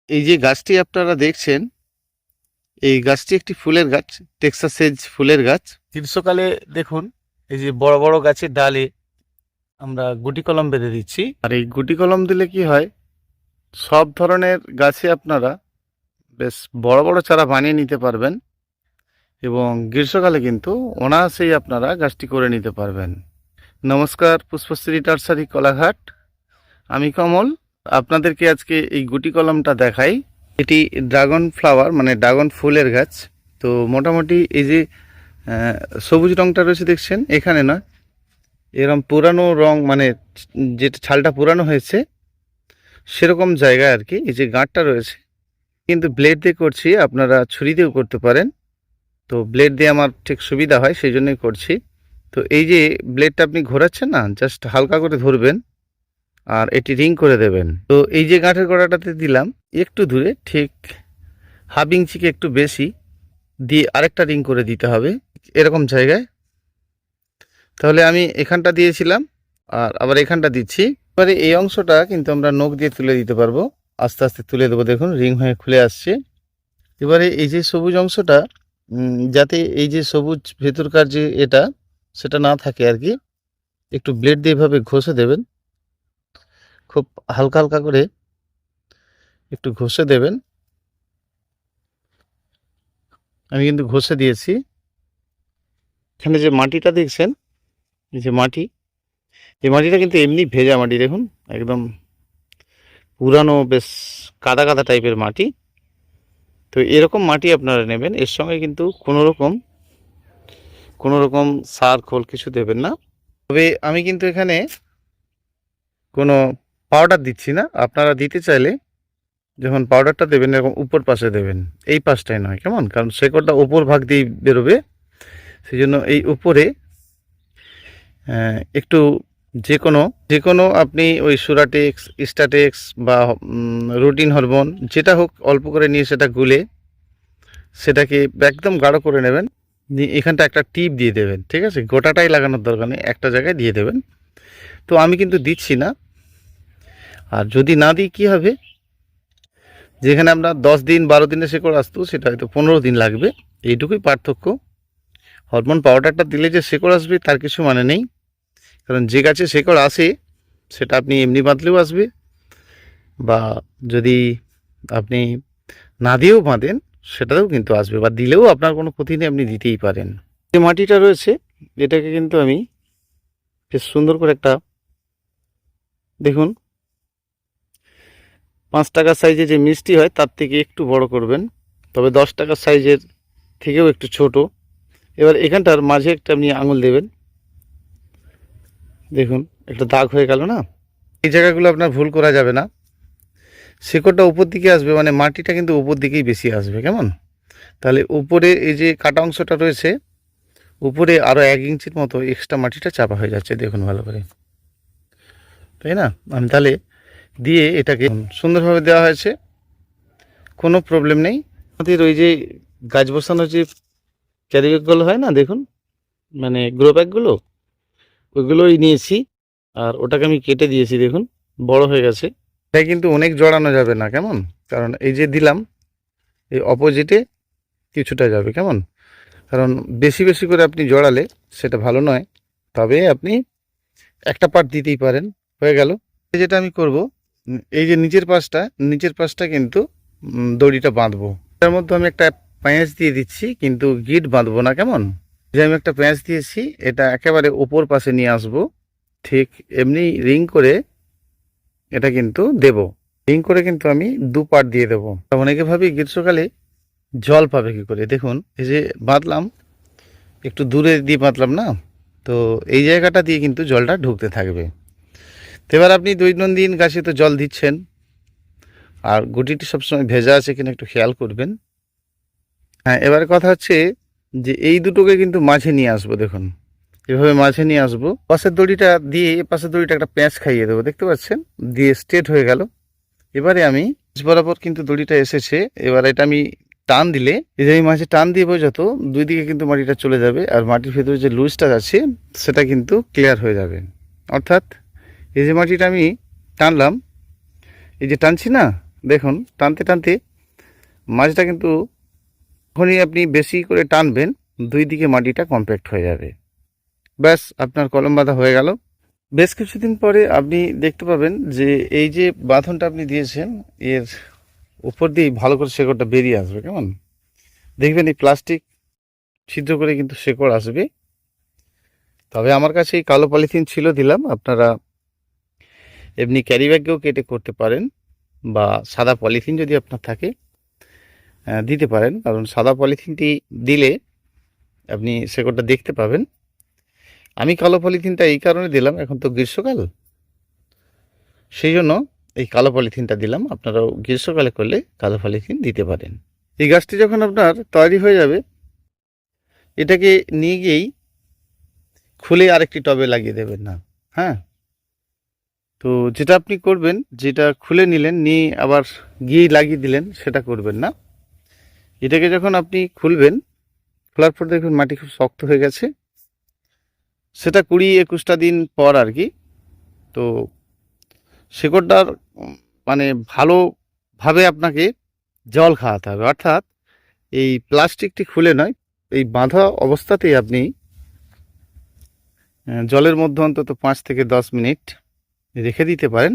এই যে গাছটি আপনারা দেখছেন, এই গাছটি একটি ফুলের গাছ, টেক্সাসেজ ফুলের গাছ। গ্রীষ্মকালে দেখুন এই যে বড় বড় গাছের ডালে আমরা গুটি কলম বেঁধে দিচ্ছি। আর এই গুটি কলম দিলে কি হয়, সব ধরনের গাছে আপনারা বেশ বড় বড় চারা বানিয়ে নিতে পারবেন এবং গ্রীষ্মকালে কিন্তু অনায়াসেই আপনারা গাছটি করে নিতে পারবেন। নমস্কার, পুষ্পশ্রী নার্সারি কোলাঘাট, আমি কমল। আপনাদেরকে আজকে এই গুটি কলমটা দেখাই। এটি ড্রাগন ফ্লাওয়ার মানে ড্রাগন ফুলের গাছ। তো মোটামুটি এই যে সবুজ রঙটা রয়েছে দেখছেন, এখানে নয়, এরকম পুরানো রং মানে যেটা ছালটা পুরানো হয়েছে সেরকম জায়গায় আর কি এই যে গাঁটটা রয়েছে। কিন্তু ব্লেড দিয়ে করছি, আপনারা ছুরি দিয়েও করতে পারেন। তো ব্লেড দিয়ে আমার ঠিক সুবিধা হয়, সেই জন্যই করছি। তো এই যে ব্লেডটা আপনি ঘোরাচ্ছেন না, জাস্ট হালকা করে ধরবেন আর এটি রিং করে দেবেন। তো এই যে গাঁটের গোড়াটাতে দিলাম একটু দূরে, ঠিক হাফ ইঞ্চিকে একটু বেশি দিয়ে আরেকটা রিং করে দিতে হবে এরকম জায়গায়। তাহলে আমি এখানটা দিয়েছিলাম আর আবার এখানটা দিচ্ছি। এবারে এই অংশটা কিন্তু আমরা নখ দিয়ে তুলে দিতে পারবো, আস্তে আস্তে তুলে দেবো। দেখুন রিং হয়ে খুলে আসছে। এবারে এই যে সবুজ অংশটা যাতে এই যে সবুজ ভেতরকার যে এটা সেটা না থাকে আর কি, একটু ব্লেড দিয়ে এভাবে ঘষে দেবেন, খুব হালকা হালকা করে একটু ঘষে দেবেন। আমি কিন্তু ঘষে দিয়েছি। এখানে যে মাটিটা দেখছেন, এই যে মাটি, এই মাটিটা কিন্তু এমনি ভেজা মাটি, দেখুন একদম পুরানো বেশ কাদা কাদা টাইপের মাটি। তো এরকম মাটি আপনারা নেবেন, এর সঙ্গে কিন্তু কোনো রকম সার খোল কিছু দেবেন না। তবে আমি কিন্তু এখানে কোনো পাউডার দিচ্ছি না। আপনারা দিতে চাইলে যখন পাউডারটা দেবেন এরকম উপর পাশে দেবেন, এই পাশটায় নয়, কেমন? কারণ শেকড়টা উপর ভাগ দিয়ে বেরোবে, সেই জন্য এই উপরে একটু যে কোনো আপনি ওই সুরাটেক্স, স্টাটেক্স বা রুটিন হরমোন যেটা হোক অল্প করে নিয়ে সেটা গুলে সেটাকে একদম গাঢ় করে নেবেন। এখানটা একটা টিপ দিয়ে দেবেন, ঠিক আছে? গোটাটাই লাগানোর দরকার নেই, একটা জায়গায় দিয়ে দেবেন। তো আমি কিন্তু দিচ্ছি না। আর যদি না দিই কী হবে, যেখানে আমরা 10 দিন 12 দিনে শেকড় আসতো সেটা হয়তো 15 দিন লাগবে, এইটুকুই পার্থক্য। হরমোন পাউডারটা দিলে যে শেকড় আসবে তার কিছু মানে নেই, কারণ যে গাছে শেকড় আসে সেটা আপনি এমনি বাঁধলেও আসবে, বা যদি আপনি না দিয়েও বাঁধেন সেটাতেও কিন্তু আসবে, বা দিলেও আপনার কোনো ক্ষতি নেই, আপনি দিতেই পারেন। যে মাটিটা রয়েছে এটাকে কিন্তু আমি বেশ সুন্দর করে একটা, দেখুন 5 টাকার সাইজে যে মিষ্টি হয় তার থেকে একটু বড় করবেন, তবে 10 টাকার সাইজের থেকেও একটু ছোট। এবার এখানটার মাঝে একটা আপনি আঙুল দেবেন, দেখুন একটা দাগ হয়ে গেল না? এই জায়গাগুলো আপনার ভুল করা যাবে না। শেকড়টা উপর দিকে আসবে, মানে মাটিটা কিন্তু উপর দিকেই বেশি আসবে, কেমন? তাহলে উপরে এই যে কাটা অংশটা রয়েছে উপরে আরও 1 ইঞ্চির মতো এক্সট্রা মাটিটা চাপা হয়ে যাচ্ছে, দেখুন ভালো করে, তাই না? আমি তাহলে দিয়ে এটাকে সুন্দরভাবে দেওয়া হয়েছে, কোনো প্রবলেম নেই। আমাদের ওই যে গাছ বসানোর যে ক্যারি ব্যাগগুলো হয় না, দেখুন মানে গ্রো ব্যাগগুলো, ওইগুলোই নিয়েছি আর ওটাকে আমি কেটে দিয়েছি, দেখুন বড় হয়ে গেছে। এটা কিন্তু অনেক জড়ানো যাবে না, কেমন? কারণ এই যে দিলাম এই অপোজিটে কিছুটা যাবে, কেমন? কারণ বেশি বেশি করে আপনি জড়ালে সেটা ভালো নয়। তবে আপনি একটা পার্ট দিতেই পারেন, হয়ে গেল। যেটা আমি করব, এই যে নিচের পাশটা কিন্তু দড়িটা বাঁধবো। তার মধ্যে আমি একটা প্যাঁচ দিয়ে দিচ্ছি, কিন্তু গিট বাঁধবো না, কেমন? যে আমি একটা প্যাঁচ দিয়েছি এটা একেবারে ওপর পাশে নিয়ে আসব, ঠিক এমনি রিং করে এটা কিন্তু দেব। রিং করে কিন্তু আমি 2 পার্ট দিয়ে দেবো। অনেকে ভাবি গ্রীষ্মকালে জল পাবে কি করে, দেখুন এই যে বাঁধলাম, একটু দূরে দিয়ে বাঁধলাম না, তো এই জায়গাটা দিয়ে কিন্তু জলটা ঢুকতে থাকবে। তো এবার আপনি দৈনন্দিন গাছে তো জল দিচ্ছেন, আর গুটিটি সবসময় ভেজা আছে কিনা একটু খেয়াল করবেন। হ্যাঁ, এবারে কথা হচ্ছে যে এই দুটোকে কিন্তু মাঝে নিয়ে আসবো, দেখুন এভাবে মাঝে নিয়ে আসবো। পাশের দড়িটা দিয়ে পাশের দড়িটা একটা প্যাঁচ খাইয়ে দেবো, দেখতে পাচ্ছেন, দিয়ে স্ট্রেট হয়ে গেল। এবারে আমি বরাবর কিন্তু দড়িটা এসেছে, এবার এটা আমি টান দিলে, এই যে আমি মাঝে টান দিয়ে যত দুই দিকে কিন্তু মাটিটা চলে যাবে, আর মাটির ভেতরে যে লুজটা আছে সেটা কিন্তু ক্লিয়ার হয়ে যাবে। অর্থাৎ এই যে মাটিটা আমি টানলাম, এই যে টানছি না, দেখুন টানতে টানতে মাছটা কিন্তু যখনই আপনি বেশি করে টানবেন দুই দিকে মাটিটা কম্প্যাক্ট হয়ে যাবে। ব্যাস আপনার কলম বাঁধা হয়ে গেল। বেশ কিছুদিন পরে আপনি দেখতে পাবেন যে এই যে বাঁধনটা আপনি দিয়েছেন এর উপর দিয়ে ভালো করে শেকড়টা বেরিয়ে আসবে। কেমন দেখবেন এই প্লাস্টিক ছিদ্র করে কিন্তু শেকড় আসবে। তবে আমার কাছে এই কালো পলিথিন ছিল, দিলাম। আপনারা এমনি ক্যারি ব্যাগেও কেটে করতে পারেন, বা সাদা পলিথিন যদি আপনার থাকে দিতে পারেন, কারণ সাদা পলিথিনটি দিলে আপনি শেকড়টা দেখতে পাবেন। আমি কালো পলিথিনটা এই কারণে দিলাম, এখন তো গ্রীষ্মকাল, সেই জন্য এই কালো পলিথিনটা দিলাম। আপনারাও গ্রীষ্মকালে করলে কালো পলিথিন দিতে পারেন। এই গাছটি যখন আপনার তৈরি হয়ে যাবে, এটাকে নিয়ে গিয়েই খুলে আরেকটি টবে লাগিয়ে দেবেন না। হ্যাঁ, তো যেটা আপনি করবেন, যেটা খুলে নিলেন নিয়ে আবার গিয়েই লাগিয়ে দিলেন, সেটা করবেন না। এটাকে যখন আপনি খুলবেন, খোলার পর দেখবেন মাটি খুব শক্ত হয়ে গেছে। সেটা 20-21টা দিন পর আর কি। তো শেকড়টার মানে ভালোভাবে আপনাকে জল খাওয়াতে হবে, অর্থাৎ এই প্লাস্টিকটি খুলে নয়, এই বাঁধা অবস্থাতেই আপনি জলের মধ্যে অন্তত 5 থেকে 10 মিনিট রেখে দিতে পারেন।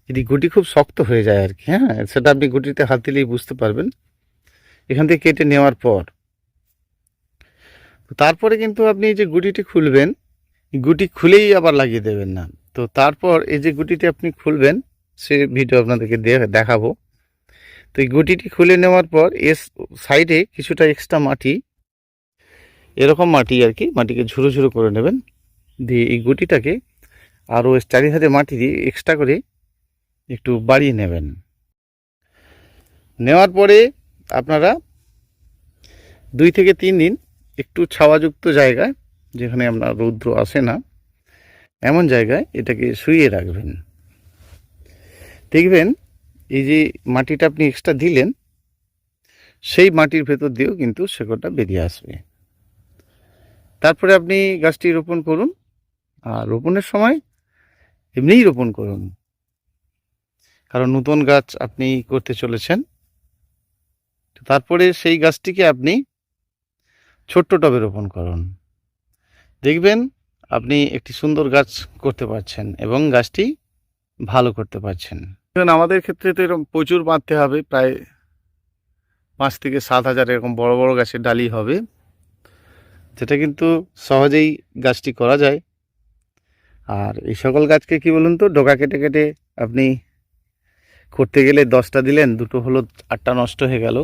যদি গুটি খুব শক্ত হয়ে যায় আর কি, হ্যাঁ, সেটা আপনি গুটিতে হাত দিলেই বুঝতে পারবেন এখান থেকে কেটে নেওয়ার পর। তারপরে কিন্তু আপনি এই যে গুটিটি খুলবেন, গুটি খুলেই আবার লাগিয়ে দেবেন না। তো তারপর এই যে গুটিটি আপনি খুলবেন, সে ভিডিও আপনাদেরকে দেখাবো। তো এই গুটিটি খুলে নেওয়ার পর এর সাইডে কিছুটা এক্সট্রা মাটি, এরকম মাটি আর কি, মাটিকে ঝুরো ঝুরো করে নেবেন। দিয়ে এই গুটিটাকে আরও চারিধারে মাটি দিয়ে এক্সট্রা করে একটু বাড়িয়ে নেবেন। নেওয়ার পরে আপনারা 2 থেকে 3 দিন একটু ছাওয়াযুক্ত জায়গায়, যেখানে আপনার রৌদ্র আসে না, এমন জায়গায় এটাকে শুইয়ে রাখবেন। দেখবেন এই যে মাটিটা আপনি এক্সট্রা দিলেন, সেই মাটির ভেতর দিয়েও কিন্তু শেকড়টা বেরিয়ে আসবে। তারপরে আপনি গাছটি রোপণ করুন। আর রোপণের সময় এমনিই রোপণ করুন, কারণ নতুন গাছ আপনি করতে চলেছেন। তারপরে সেই গাছটিকে আপনি ছোট্ট টবে রোপণ করুন। দেখবেন আপনি একটি সুন্দর গাছ করতে পারছেন এবং গাছটি ভালো করতে পারছেন। আমাদের ক্ষেত্রে তো এরকম প্রচুর বাঁধতে হবে, প্রায় 5 থেকে 7 হাজার এরকম বড় বড় গাছের ডালি হবে, যেটা কিন্তু সহজেই গাছটি করা যায়। আর এই সকল গাছকে কি বলুন তো, ডগা কেটে কেটে আপনি করতে গেলে 10টা দিলেন, 2টো হলো, 8টা নষ্ট হয়ে গেল।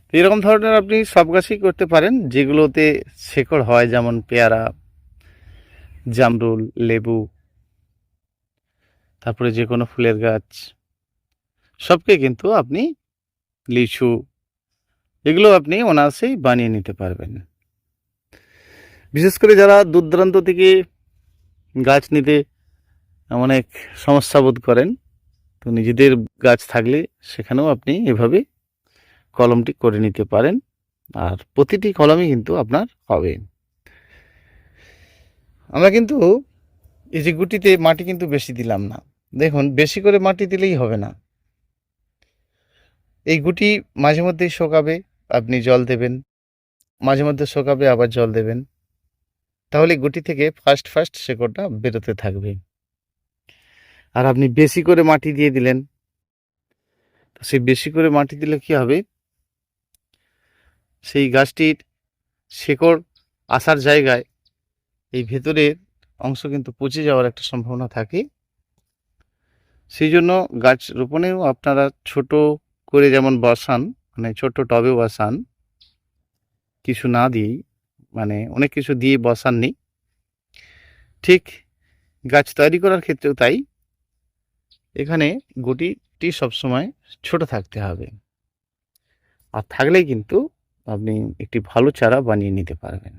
তো এরকম ধরনের আপনি সব গাছই করতে পারেন যেগুলোতে শেকড় হয়, যেমন পেয়ারা, জামরুল, লেবু, তারপরে যে কোনো ফুলের গাছ, সবকে কিন্তু আপনি, লিচু, এগুলো আপনি অনায়াসেই বানিয়ে নিতে পারবেন। বিশেষ করে যারা দূর দূরান্ত থেকে গাছ নিতে অনেক সমস্যা বোধ করেন, তো নিজেদের গাছ থাকলে সেখানেও আপনি এভাবে কলমটি করে নিতে পারেন। আর প্রতিটি কলমই কিন্তু আপনার হবে। আমরা কিন্তু এই যে গুটিতে মাটি কিন্তু বেশি দিলাম না। দেখুন, বেশি করে মাটি দিলেই হবে না। এই গুটি মাঝে মধ্যেই শুকাবে, আপনি জল দেবেন, মাঝে মধ্যে শুকাবে, আবার জল দেবেন। তাহলে গুটি থেকে ফার্স্ট ফার্স্ট শেকড়টা বেরোতে থাকবে। আর আপনি বেশি করে মাটি দিয়ে দিলেন, তো সেই বেশি করে মাটি দিলে কি হবে, সেই গাছটির শেকড় আসার জায়গায় এই ভেতরের অংশ কিন্তু পচে যাওয়ার একটা সম্ভাবনা থাকে। সেই জন্য গাছ রোপণেও আপনারা ছোট করে যেমন বসান, মানে ছোট টবে বসান, কিছু না দিয়েই, মানে অনেক কিছু দিয়ে বসাননি, ঠিক গাছ তৈরি করার ক্ষেত্রেও তাই। এখানে গুটিটি সবসময় ছোট থাকতে হবে, আর থাকলেই কিন্তু আপনি একটি ভালো চারা বানিয়ে নিতে পারবেন।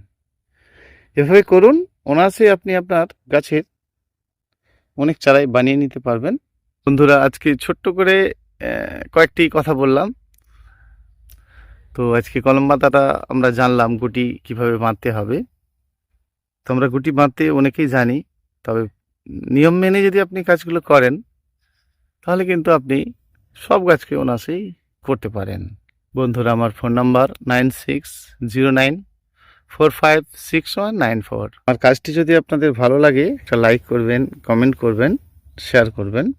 এভাবে করুন, অনায়াসে আপনি আপনার গাছের অনেক চারাই বানিয়ে নিতে পারবেন। বন্ধুরা, আজকে ছোট্ট করে কয়েকটি কথা বললাম। তো আজকে কলম বাঁধাটা আমরা জানলাম, গুটি কিভাবে বাঁধতে হবে। তো আমরা গুটি বাঁধতে অনেকেই জানি, তবে নিয়ম মেনে যদি আপনি কাজগুলো করেন, তাহলে কিন্তু আপনি সব গাছকে অনায়াসেই করতে পারেন। বন্ধুরা, আমার ফোন নাম্বার 9609456194। আমার কাজটি যদি আপনাদের ভালো লাগে একটা লাইক করবেন, কমেন্ট করবেন, শেয়ার করবেন।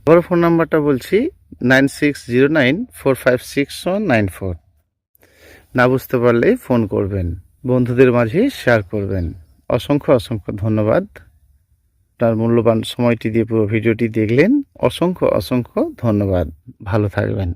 বড় ফোন নাম্বারটা বলছি 9609456194। না বুঝতে পারলে ফোন করবেন, বন্ধুদের মাঝে শেয়ার করবেন। অসংখ্য অসংখ্য ধন্যবাদ। আপনার মূল্যবান সময়টি দিয়ে পুরো ভিডিওটি দেখলেন। অসংখ্য অসংখ্য ধন্যবাদ। ভালো থাকবেন।